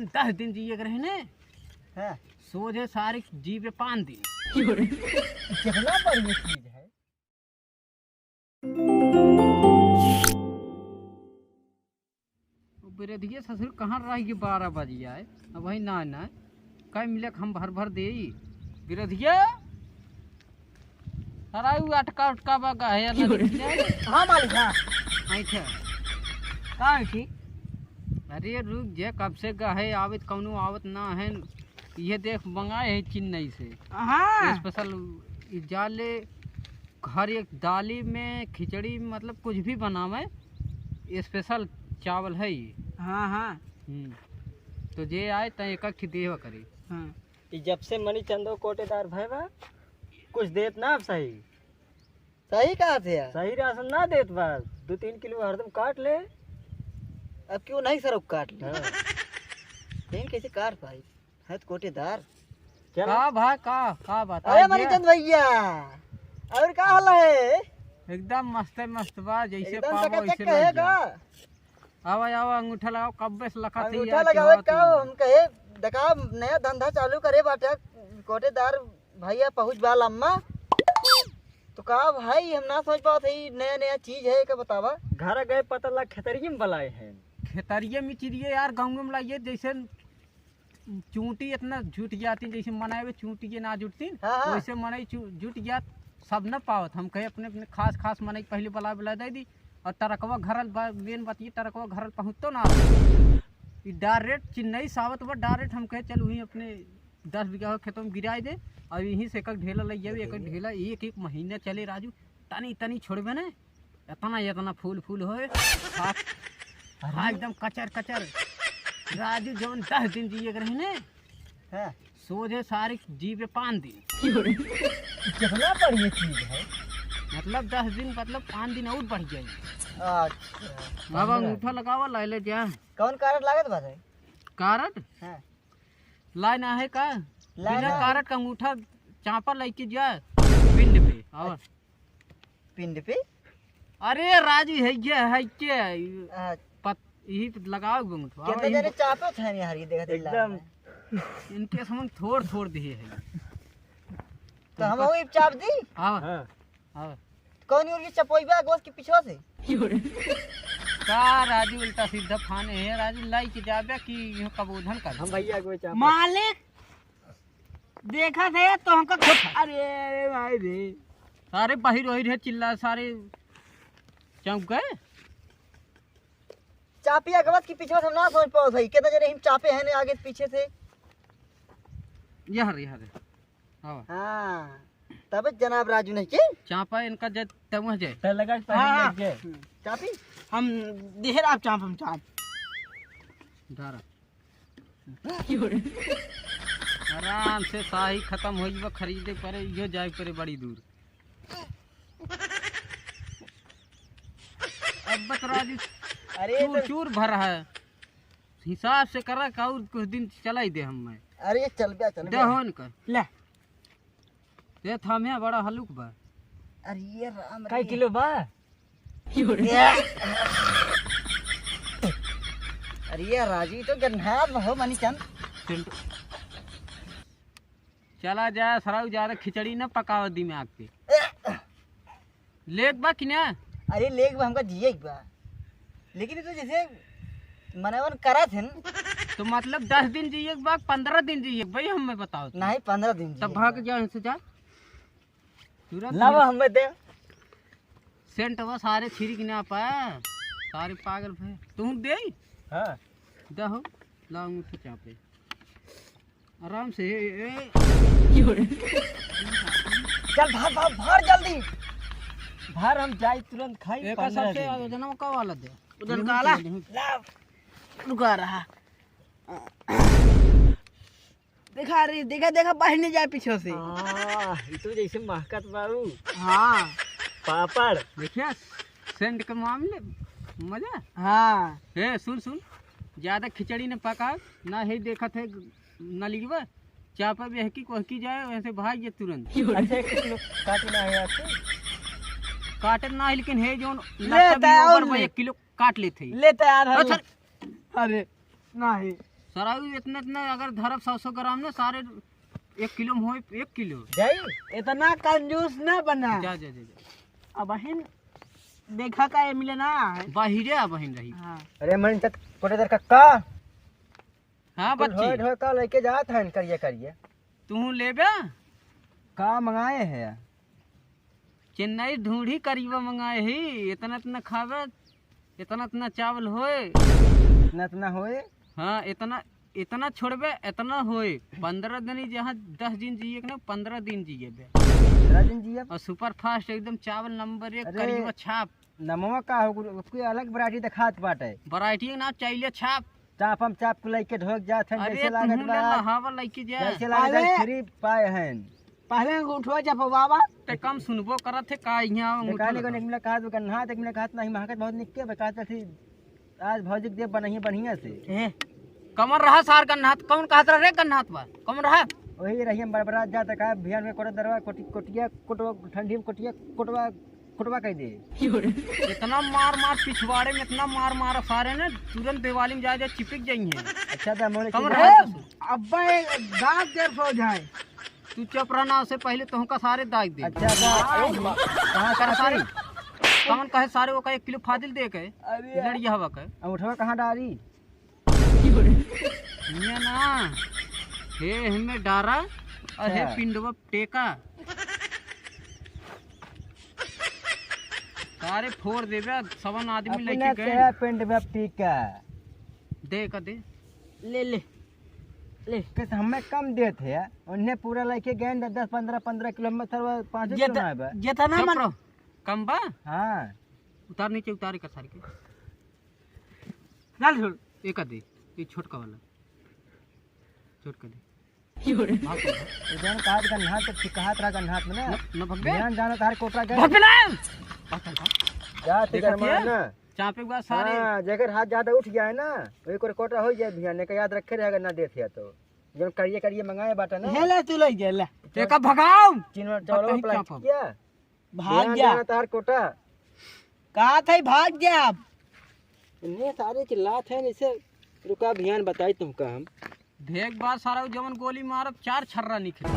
जवन 10 दिन जिए रहे ने हाँ। सोझे सारे जीवे 5 दिन। कितना बड़ी चीज है। बिरधिया ससुर कहाँ रही 12 बजे आए अब वही ना ना कई मिले हम भर भर दे बिरधिया हराई अटका उटका बगा है हाँ मालिक हाँ। अच्छा कहाँ है थी? अरे रुक जे कब से गए आवत कौनो आवत ना है ये देख मंगाए है चेन्नई से। हाँ। स्पेशल जाले हर एक दाली में खिचड़ी मतलब कुछ भी बनावे स्पेशल चावल है ये। हाँ हाँ। तो जे आए त एक एक देवा करे। हाँ। जब से मनी चंदो कोटेदार भैया कुछ देत ना अब सही सही कहा थे यार। सही राशन ना देत बार 2-3 किलो हरदम काट ले। अब क्यों नहीं सर काट ले। लेकिन कैसे काट पाई है तो कोटेदार। का भाई का बात अरे मनी चंद भैया और का हाल है? एकदम मस्त मस्त बा जैसे एकदम पावो चकाचक वैसे लग कहेगा। आवा आवा अंगूठा लगाओ कब्बे से लखा थी अंगूठा लगावे का हम कहे देखा नया धंधा चालू करे बाटे कोटेदार भैया पहुंच बाल अम्मा तो कहा भाई हम ना सोच पाते नया नया चीज है का बतावा। घर गए पता लग खेतरिये में बलाए हैं। खेतरिये में चिड़िए यार गाँव में लाइए जैसे चूंटी इतना जुट जाती जैसे मनाए चूंटी ना जुटती हाँ। वैसे मनाई जुट जात सब न पावत हम कहे अपने अपने खास खास मनाई पहले बला दे दी और टरकवा घरल बेन बतिए टरकवा घरल पहुँचतो ना डायरेक्ट चेन्नई सावत बा डायरेक्ट हम कहे चल वहीं अपने 10 बीघा खेतों में गिराए दे और यहीं से एक ढेला लग जाए एक ढेला एक महीने चले राजू तनी तनी छोड़बे ना इतना इतना फूल फूल हो एकदम कचर कचर राजू जवन 10 दिन जिए रहे ने हाँ। सोझे सारे जीवे 5 दिन। कितना बड़ी चीज है। मतलब 10 दिन मतलब 5 दिन और बढ़ जाए। अच्छा अब अंगूठा लगावा ला ले जा कौन कारड लागत बा है? कारड हाँ। लाइन है का लाइन बिना है। कारड का अंगूठा चापा लेके जा पिंड पे और पिंड पे। अरे राजू है के अच्छा। यही लगाओ अंगूठा कितने जने चापत है यार ये देखा एकदम इनके समझ थोड़ थोड़ दिए है तो हम वही चाप दी। हाँ हाँ। हाँ कौन और ये चपोईबा गोस के पीछे से का राजू उल्टा सीधा फाने है राजू लाई के जाबे कि यहाँ कबूधन कर हम भैया को चाप मालिक देखा थे तो हमका अरे भाई रे सारे बाहर वही रहे चिल्ला सारे चौंक गए चापिया गवत के पीछे से हम ना समझ पाओ भाई कितने जने हम चापे हैं ने आगे पीछे से। यहाँ हाँ हाँ तब जनाब राजू नहीं के चापा इनका जब तमुह जाए तो लगा हाँ। चापी हम देहर आप चाप हम चाप धारा आराम से शाही खत्म हो जाए खरीदे पड़े यो जाए पड़े बड़ी दूर। अब बत राजू अरे चूर चूर भर है हिसाब से करा का और कुछ दिन चला ही दे हम मैं अरे चल दे गया हो न कर ले दे थामे बड़ा हलुक बा। अरे ये राम कई किलो बा अरे ये राजू तो गन्हात हो मनी चंद चला जा सराउ ज्यादा खिचड़ी न पकाव दिमाग पे लेक बा कि ना। अरे लेग बा हमका जिए बा लेकिन ये तो जैसे मनवन करा थे तो मतलब 10 दिन जिए बा 15 दिन जिए भाई हमें बताओ तो। नहीं 15 दिन तब भाग जा इनसे जा लावा हम दे सेंट वो सारे छिड़क ना पाए सारे पागल भाई तुम दे हां दहो लाऊं उठ चापे आराम से चल भाग भाग भाग जल्दी भार हम जाई तुरंत खाई। एक सबसे जन्म का वाला दे उधर काला लाव रुका रहा देखा रे देखा देखा बाहर नहीं जाए पीछे से। ये तो जैसे महकत बाबू। हाँ पापड़ देखिए सेंट के मामले मजा। हाँ हे सुन ज्यादा खिचड़ी न पका ना है देखा थे नलीवा चापा भी हकी को हकी जाए वैसे भाग ये तुरंत। अच्छा 1 किलो काटना है आपको काटन ना है लेकिन है जो लेता है 1 किलो काट लेते ले तैयार है। अरे नहीं सराऊ इतना इतना अगर धरब 100 ग्राम ना सारे 1 किलो में हो 1 किलो। जाई इतना कंजूस ना बना। जा जा जा अब बहन देखा का ये मिले ना बाहिरे आ बहिन रही। हाँ अरे मन तक कोटेदार कक्का हाँ ढोए बच्ची ढोए का लेके जात हन करिए करिए तू लेबे का मंगाए हैं चेन्नई ढूंढी करीबा मंगाए ही इतना इतना खावे इतना इतना चावल होए इतना इतना होए। हाँ इतना इतना छोड़बे इतना होए 15 दिन जहाँ 10 दिन जिए ना 15 दिन जिए बे 15 दिन जिए। और सुपर फास्ट एकदम चावल नंबर 1 अरे। करीबा छाप नमवा का हो उसकी अलग वैरायटी दिखात बाटे। वैरायटी ना चाहिए छाप। चाप हम चाप को लेके ढोक जात हन अरे जैसे तू लागत बा हवा लेके जा जैसे लागत फ्री पाए हन। पहले उठवा जब बाबा ते कम सुनबो करत है का यहाँ दुकाने को एक मिला कहा दुकान हाथ एक मिला कहा नहीं महकत बहुत निक्के बका थी आज भौजिक देव बनही बढ़िया से। कमर रहा सार गन्नाथ कौन कहत रे गन्नाथ बा कमर रहा वही रही हम बरबरात जाता का बिहार में कोटा दरवा कोटिया कोटवा ठंडी में कोटिया कोटवा कोटवा कह दे। इतना मार मार पिछवाड़े में इतना मार मार सारे ने तुरंत दिवाली में जा चिपक जाइए। अच्छा था मोले कमर की- रहा अब्बा दाग देर हो जाए। तू चुप रहना उससे पहले तो का सारे दाग दे। अच्छा था कहाँ कर का सारे सारी कौन कहे सारे वो का 1 किलो फादिल दे के अरे लड़िया हवा के अंगूठवा कहाँ डाली। ये ना हे हमें डारा और हे अच्छा। पिंडवा टेका सारे फोड़ देवे सवन आदमी अपने लेके तेरा गए पेंट में टीका दे का दे ले ले ले किस हमें कम देते हैं उन्हें पूरा लेके गए 10-15 किलो में सर 5 किलो ना है। जितना चुप मन रहो। कम बा हाँ उतार नीचे उतारे का सारे के डाल छोड़ एक दे ये छोटका वाला छोटका दे भाग इधर कहा गन्हात तक कहात रहा गन्हात में ना न भगबे ध्यान जाना तार कोटरा गए भगबे ना जा तिगर देखत हिया? ना चापे के बाद सारे हाँ जगह हाथ ज्यादा उठ गया है ना वही को कोटरा हो जाए ध्यान ने याद रखे रहेगा ना देते तो जब करिए करिए मंगाए बाटा ना ले ले तू ले जा ले टेका भगाओ चिन्ह चावल बताई प्लान क्या पाप? किया भाग जा तार कोटा कहा था भाग जा अब इन्हें सारे चिल्लात है इसे रुका अभियान बताई तुमका हम भेग बार सारा जमन गोली मारब 4 छर्रा निकले